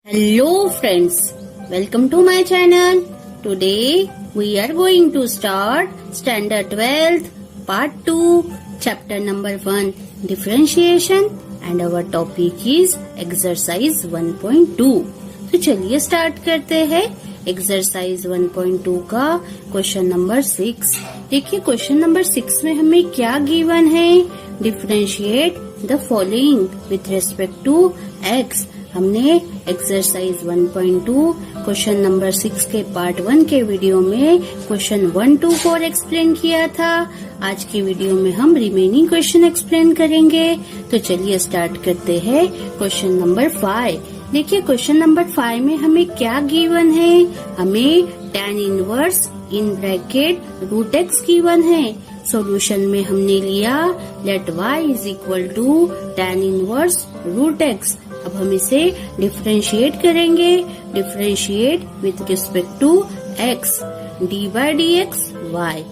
Hello friends, welcome to my channel. Today we are going to start Standard 12th Part 2 Chapter number 1 Differentiation and our topic is Exercise 1.2. तो चलिए start करते हैं exercise 1.2 का question number 6। देखिए question number 6 में हमें क्या given है। Differentiate the following with respect to x. हमने एक्सरसाइज 1.2 क्वेश्चन नंबर 6 के पार्ट 1 के वीडियो में क्वेश्चन 1 to 4 एक्सप्लेन किया था। आज की वीडियो में हम रिमेनिंग क्वेश्चन एक्सप्लेन करेंगे। तो चलिए स्टार्ट करते हैं क्वेश्चन नंबर 5। देखिए क्वेश्चन नंबर 5 में हमें क्या गिवन है। हमें tan inverse in bracket root x given है। सॉल्यूशन में हमने लिया let y is equal to tan inverse root x. अब हम इसे डिफरेंशिएट करेंगे। Differentiate with respect to x। D by d x y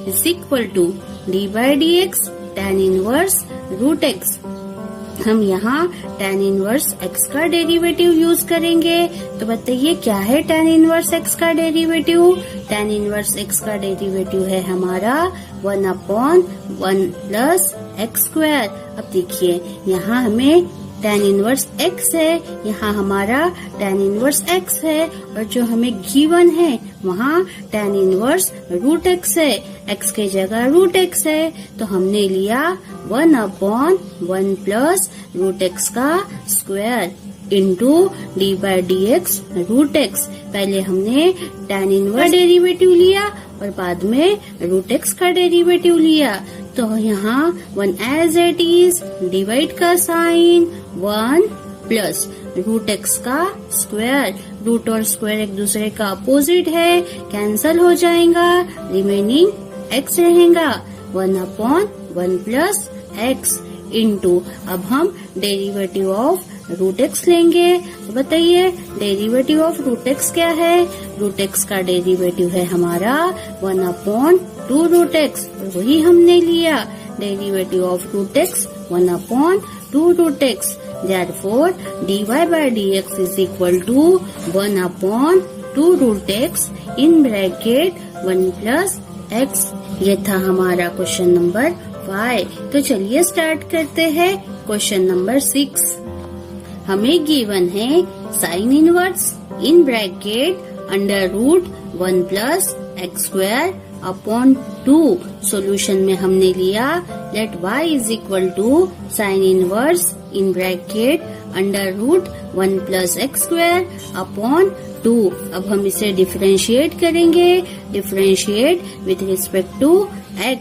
is equal to d by d x tan inverse root x. हम यहाँ tan inverse x का derivative use करेंगे। तो बताइए क्या है tan इनवर्स x का डेरिवेटिव। tan इनवर्स x का डेरिवेटिव है हमारा 1/1 प्लस एक्स स्क्वायर। अब देखिए यहाँ हमें tan इनवर्स x है, यहाँ हमारा tan इनवर्स x है और जो हमें गिवन है वहाँ tan इनवर्स रूट x है। x के जगह रूट x है तो हमने लिया 1/1 प्लस रूट x का square into d by d x root x। पहले हमने tan इनवर्स डेरिवेटिव लिया और बाद में रूट x का डेरिवेटिव लिया। तो यहाँ 1 एज इट इज, डिवाइड का साइन 1 प्लस रूट एक्स का स्क्वायर। रूट और स्क्वायर एक दूसरे का अपोजिट है, कैंसल हो जाएगा, रिमेनिंग एक्स रहेगा। 1/1 प्लस एक्स इंटू अब हम डेरिवेटिव ऑफ रूट एक्स लेंगे। बताइए डेरिवेटिव ऑफ रूट एक्स क्या है। रूट एक्स का डेरिवेटिव है हमारा 1/2 रूट एक्स, वही हमने लिया। Derivative of root x 1/2 root x. Therefore, dy by dx is equal to 1/2 root x in bracket 1 plus x. ये था हमारा क्वेश्चन नंबर 5। तो चलिए स्टार्ट करते हैं क्वेश्चन नंबर 6। हमें गिवन है sine inverse in bracket under root 1 plus x square upon 2। Solution में हमने लिया let y is equal to sine inverse in bracket under root 1 plus x square upon 2। अब हम इसे डिफरेंशिएट करेंगे। Differentiate with respect to x।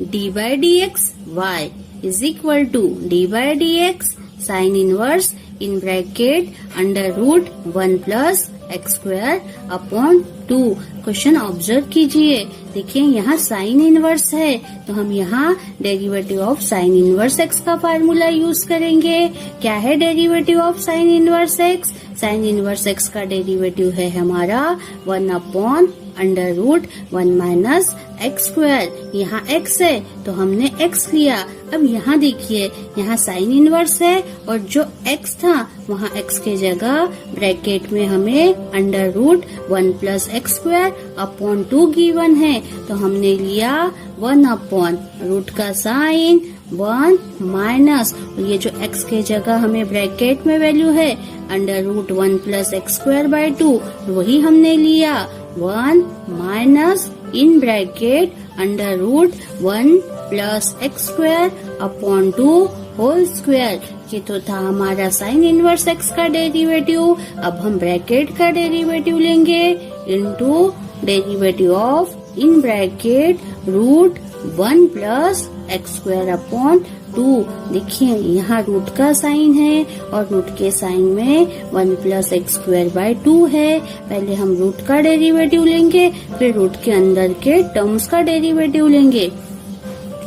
D by d x y is equal to d by d x sine inverse in bracket under root 1 plus x square upon 2। Question observe कीजिए। देखिए यहाँ sine inverse है तो हम यहाँ derivative of sine inverse x का formula use करेंगे। क्या है derivative of sine inverse x. Sine inverse x का डेरिवेटिव है हमारा 1/√1 माइनस एक्स स्क्वायर। यहाँ x है तो हमने x लिया। अब यहाँ देखिए यहाँ साइन इनवर्स है और जो x था वहाँ x के जगह ब्रैकेट में हमें √1 plus x square upon 2 given है। तो हमने लिया 1/रूट का साइन 1 माइनस ये जो x के जगह हमें ब्रैकेट में वैल्यू है √1 प्लस एक्स स्क्वायर बाय 2, वही हमने लिया 1 minus in bracket √1 plus x square upon 2 whole square. ये तो था हमारा साइन इनवर्स एक्स का डेरिवेटिव। अब हम ब्रैकेट का डेरिवेटिव लेंगे into derivative of in bracket √1 plus x square upon 2। देखिए यहाँ रूट का साइन है और रूट के साइन में 1 प्लस एक्स स्क्वायर बाय 2 है। पहले हम रूट का डेरिवेटिव लेंगे फिर रूट के अंदर के टर्म्स का डेरिवेटिव लेंगे।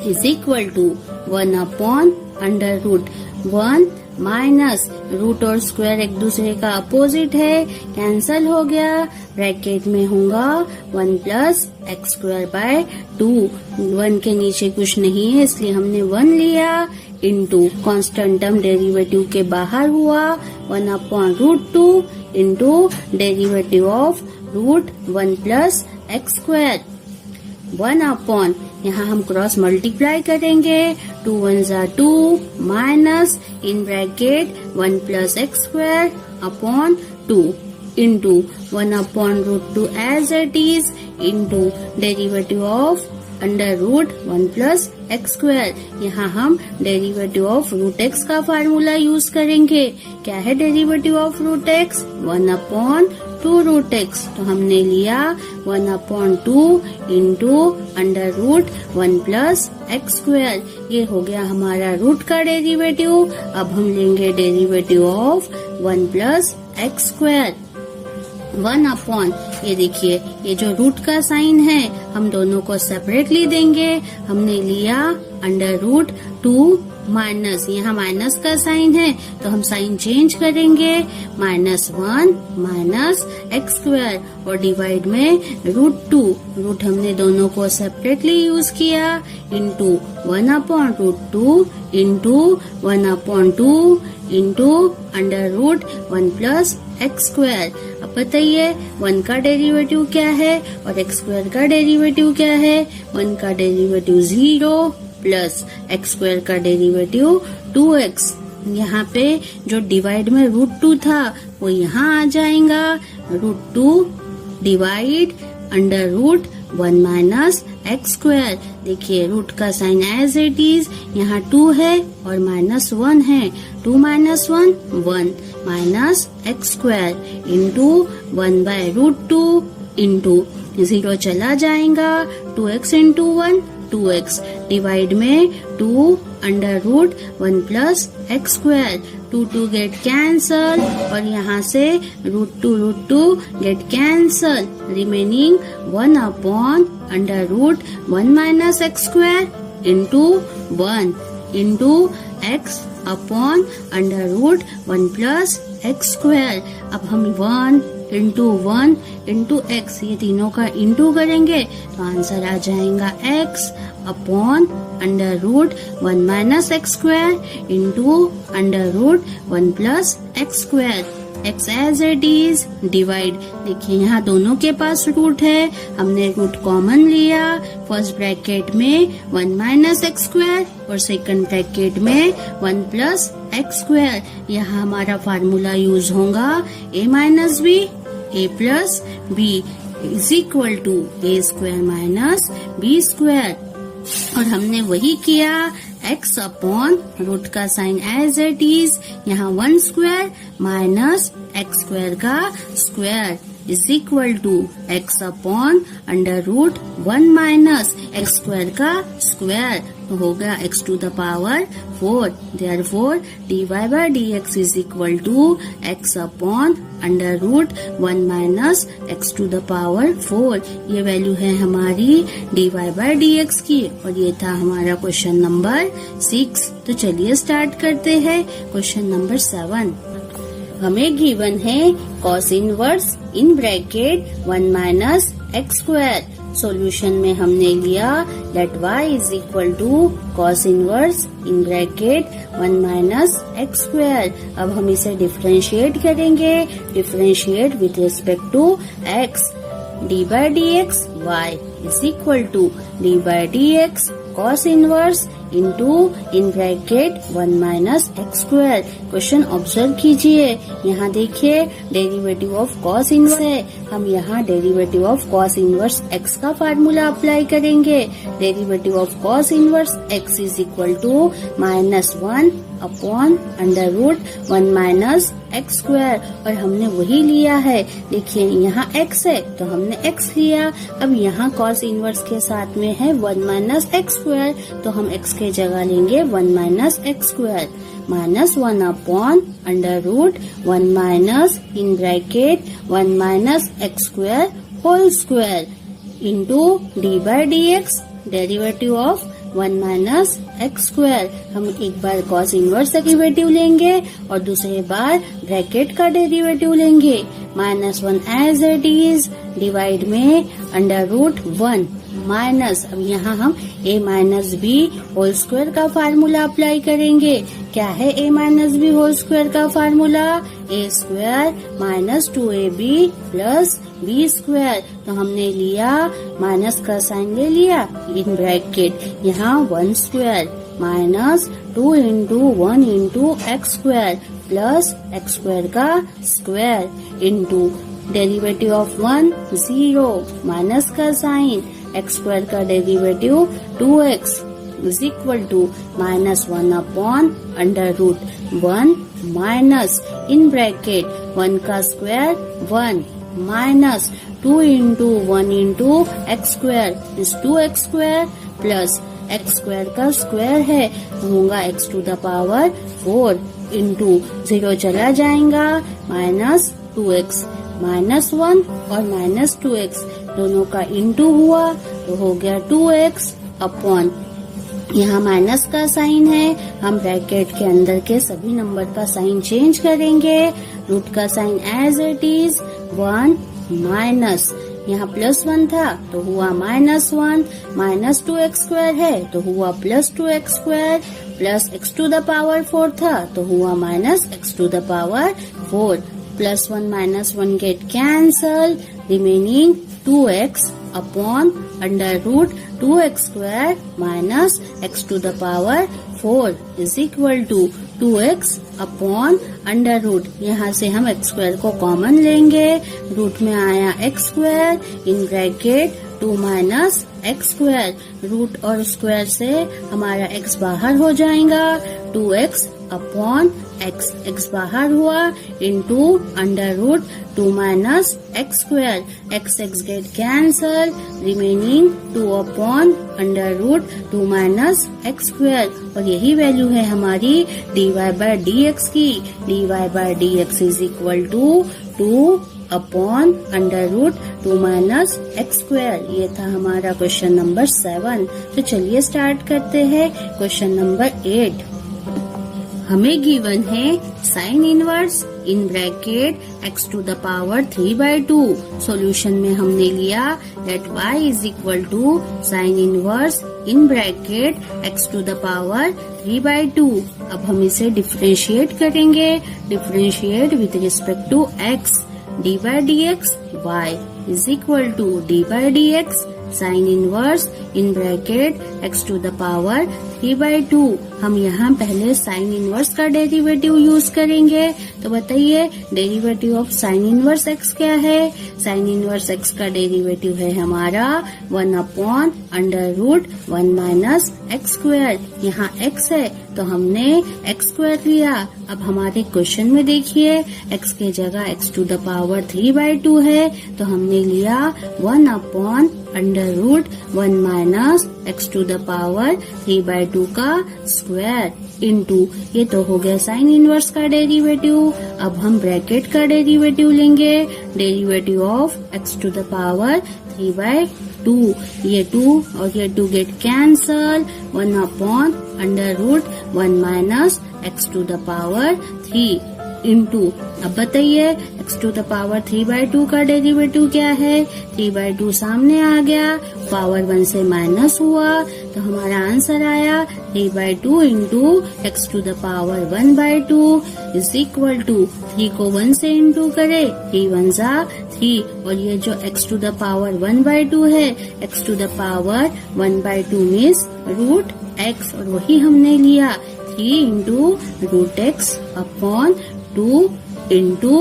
Is equal to 1/√1 minus root और स्क्वायर एक दूसरे का अपोजिट है, कैंसल हो गया। ब्रैकेट में होगा 1 प्लस एक्स स्क्वायर बाय 2। 1 के नीचे कुछ नहीं है इसलिए हमने 1 लिया इंटू कांस्टेंट टर्म डेरिवेटिव के बाहर हुआ 1/√2 into derivative of root 1 plus x square 1 upon, यहाँ हम क्रॉस मल्टीप्लाई करेंगे, 2 1 ज़ा 2 minus in bracket 1 plus x square upon 2 into 1 upon root 2 as it is into derivative of under root 1 plus x square. यहाँ हम derivative of root x का formula use करेंगे। क्या है derivative of root x? 1 upon 2 root x. तो हमने लिया 1 upon 2 into under root 1 plus x square. ये हो गया हमारा रूट का डेरिवेटिव। अब हम लेंगे derivative of 1 plus x square 1 upon, ये देखिए ये जो रूट का साइन है हम दोनों को सेपरेटली देंगे। हमने लिया अंडर रूट 2 माइनस, यहाँ माइनस का साइन है तो हम साइन चेंज करेंगे, -1 माइनस एक्स स्क्वायर और डिवाइड में रूट 2, रूट हमने दोनों को सेपरेटली यूज किया, into 1 upon root 2 into 1 upon 2 into under root 1 plus x square. अब बताइए 1 का डेरिवेटिव क्या है और एक्स स्क्वायर का डेरिवेटिव क्या है? 1 का डेरिवेटिव 0 प्लस एक्स स्क्वायर का डेरिवेटिव 2x। यहाँ पे जो डिवाइड में रूट 2 था वो यहाँ आ जाएगा, root 2 divide under root 1 minus x square. देखिए रूट का साइन एज इट इज, यहाँ 2 है और -1 है, 2 minus 1 1 minus x square into 1 by root 2 into 0 चला जाएगा, 2x इंटू 1 2x डिवाइड में 2 under root 1 plus x square. 2 2 get cancel और यहाँ से root 2 get cancel, remaining 1 upon under root 1 minus x square into 1 into x upon under root 1 plus x square. अब हम 1 into x, ये तीनों का into करेंगे तो आंसर आ जाएगा x upon under root 1 minus x square into under root 1 plus x square. x as it is divide, देखिए यहाँ दोनों के पास रूट है, हमने रूट कॉमन लिया, फर्स्ट ब्रैकेट में 1 माइनस एक्स स्क्वायर और सेकंड ब्रैकेट में 1 प्लस एक्स स्क्वायर। यहाँ हमारा फार्मूला यूज होगा a minus b a plus b is equal to a square minus b square. और हमने वही किया, x अपॉन रूट का साइन एज इट इज, यहाँ 1 स्क्वायर माइनस एक्स स्क्वायर का square is equal to x upon under root 1 minus x square का square, तो होगा x to the power 4। Therefore dy by dx is equal to x upon under root 1 minus x to the power 4। ये value है हमारी dy by dx की और ये था हमारा क्वेश्चन नंबर 6। तो चलिए स्टार्ट करते हैं क्वेश्चन नंबर 7। हमें गिवन है cos inverse in bracket 1 minus x square. Solution में हमने लिया let y is equal to cos inverse in bracket 1 minus x square. अब हम इसे डिफरेंशिएट करेंगे, differentiate with respect to x, d by dx y is equal to d by dx cos inverse into in bracket 1 minus x square. Question observe कीजिए, यहाँ देखिए derivative of cos inverse है, हम यहाँ derivative of cos inverse x का formula apply करेंगे। Derivative of cos inverse x is equal to -1 upon under root 1 minus x square और हमने वही लिया है। देखिए यहाँ x है तो हमने x लिया, अब यहाँ cos इनवर्स के साथ में है 1 माइनस एक्स स्क्वायर तो हम x के जगह लेंगे 1 minus x square, -1 upon under root 1 minus in bracket 1 minus x square whole square into d by d x derivative of 1 minus x square. हम एक बार cos इनवर्स डेरिवेटिव लेंगे और दूसरे बार ब्रैकेट का डेरिवेटिव लेंगे, -1 एज इट इज डिवाइड में under root 1 minus, अब यहाँ हम a minus B whole square का फार्मूला अप्लाई करेंगे। क्या है a minus B whole square का formula? a square minus 2ab plus B square. तो हमने लिया माइनस का साइन ले लिया, इन ब्रैकेट यहाँ 1 square minus 2 into 1 into X square plus x square का square into derivative of 1 0 minus का साइन एक्स स्क्वायर का derivative 2x is equal to minus 1 upon under root 1 minus in bracket 1 का square 1 minus 2 into 1 into X square is 2x square plus x square का square है तो होगा x to the power 4 into 0 चला जाएगा minus 2x minus 1 और minus 2x दोनों का इंटू हुआ तो हो गया 2x अपॉन यहाँ माइनस का साइन है, हम ब्रैकेट के अंदर के सभी नंबर का साइन चेंज करेंगे। रूट का sign as it is 1 minus, यहाँ प्लस 1 था तो हुआ माइनस 1, माइनस 2x स्क्वायर है तो हुआ plus 2x square plus x to the power 4 था तो हुआ minus x to the power 4 plus 1 minus 1 get cancel remaining 2x upon under root 2x square minus x to the power 4 is equal to 2x upon under root, यहाँ से हम x square को common लेंगे, root में आया x square in bracket 2 minus x square, root और square से हमारा x बाहर हो जाएगा 2x अपॉन x, x बाहर हुआ into under root 2 minus x square, x get cancel remaining 2 upon under root 2 minus x square और यही वैल्यू है हमारी dy बाय dx की। dy by dx is equal to 2 upon under root 2 minus x square. ये था हमारा question number 7। तो चलिए स्टार्ट करते हैं क्वेश्चन नंबर 8। हमें गिवन है sine inverse in bracket x to the power 3/2। Solution में हमने लिया let y is equal to sine inverse in bracket x to the power 3/2। अब हम इसे डिफरेंशिएट करेंगे, differentiate with respect to x, d by dx y is equal to d by dx sine inverse in bracket x to the power 3/2। हम यहाँ पहले sine inverse का derivative use करेंगे। तो बताइए derivative of sine inverse x क्या है? Sine inverse x का डेरिवेटिव है हमारा 1 upon under root 1 minus x square. यहाँ x है तो हमने x स्क्वायर लिया। अब हमारे क्वेश्चन में देखिए x के जगह x टू द पावर 3/2 है तो हमने लिया 1 upon under root 1 minus x to the power 3/2 का स्क्वायर इंटू ये तो हो गया साइन इनवर्स का डेरिवेटिव। अब हम ब्रैकेट का डेरिवेटिव लेंगे, derivative of x to the power 3/2। ये 2 और ये 2 get cancel, 1 upon under root 1 minus x to the power 3 into अब बताइए x टू द पावर 3/2 का डेरिवेटिव क्या है? 3/2 सामने आ गया, पावर 1 से माइनस हुआ तो हमारा आंसर आया 3/2 into x to the power 1/2 is equal to 3 को 1 से इंटू करे 3 1 जा 3 और ये जो x टू द पावर 1/2 है x to the power 1/2 means root x और वही हमने लिया 3 into root x upon 2 into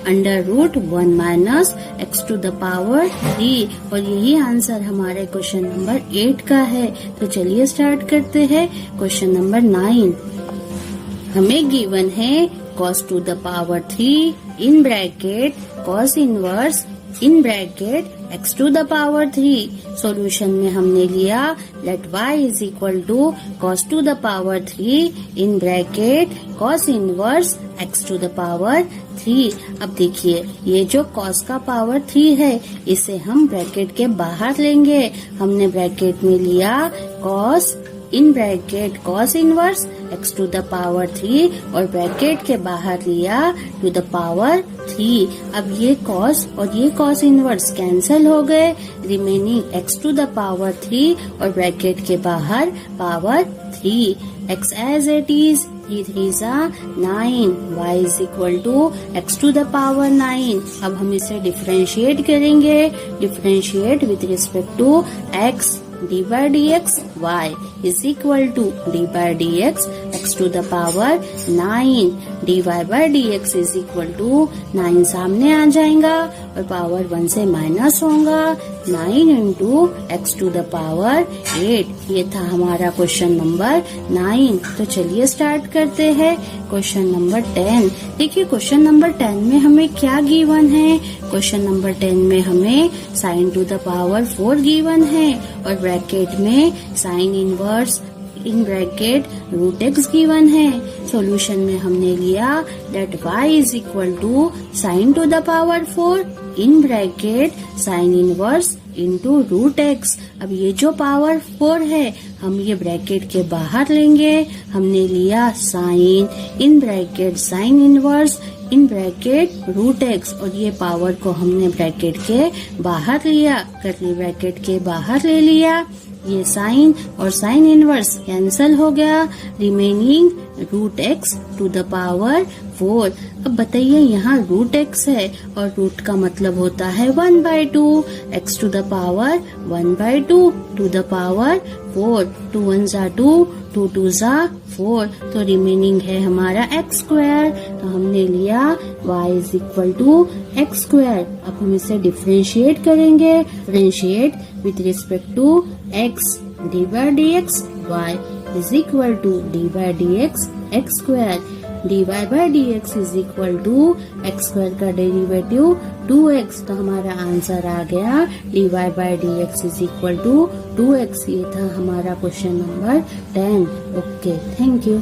under root 1 minus x to the power 3 और यही आंसर हमारे क्वेश्चन नंबर 8 का है। तो चलिए स्टार्ट करते हैं क्वेश्चन नंबर 9। हमें गिवन है cos to the power 3 in bracket cos inverse in bracket x to the power 3। Solution में हमने लिया let y is equal to cos to the power 3 in bracket cos inverse x to the power 3। अब देखिए ये जो cos का power 3 है इसे हम ब्रैकेट के बाहर लेंगे। हमने ब्रैकेट में लिया cos in bracket cos inverse x to the power 3 और ब्रैकेट के बाहर लिया टू द पावर 3। अब ये cos और ये cos इनवर्स कैंसिल हो गए, remaining x to the power 3 और ब्रैकेट के बाहर power 3। x as it is, 3 3 9, y is equal to x to the power 9। अब हम इसे डिफरेंशिएट करेंगे, differentiate with respect to x, d by dx y is equal to d by dx x to the power 9, dy by dx is equal to 9 सामने आ जाएगा और power 1 से minus होगा, 9 into x to the power 8। ये था हमारा question number 9। तो चलिए स्टार्ट करते हैं क्वेश्चन नंबर 10। देखिए क्वेश्चन नंबर 10 में हमें क्या गिवन है। क्वेश्चन नंबर 10 में हमें sine to the power 4 given है और ब्रैकेट में sine inverse in bracket root x given है। सॉल्यूशन में हमने लिया that y is equal to sine to the power 4 in bracket sine inverse into root x. अब ये जो पावर 4 है हम ये ब्रैकेट के बाहर लेंगे। हमने लिया sine in bracket sine inverse in bracket root x और ये पावर को हमने ब्रैकेट के बाहर लिया, कर्ली ब्रैकेट के बाहर ले लिया। ये साइन और साइन इनवर्स कैंसल हो गया, remaining root x to the power 4। अब बताइए यहाँ रूट एक्स है और रूट का मतलब होता है 1/2, x to the power 1/2 to the power 4। 2 1 जा 2, 2 2 जा 4, तो रिमेनिंग है हमारा x स्क्वायर। तो हमने लिया y is equal to x square. अब हम इसे डिफरेंशिएट करेंगे, differentiate with respect to x, d by dx y is equal to d by dx x square, dy by dx is equal to x square का derivative 2x। तो हमारा answer आ गया dy by dx is equal to 2x। ये था हमारा question number 10। Okay, thank you.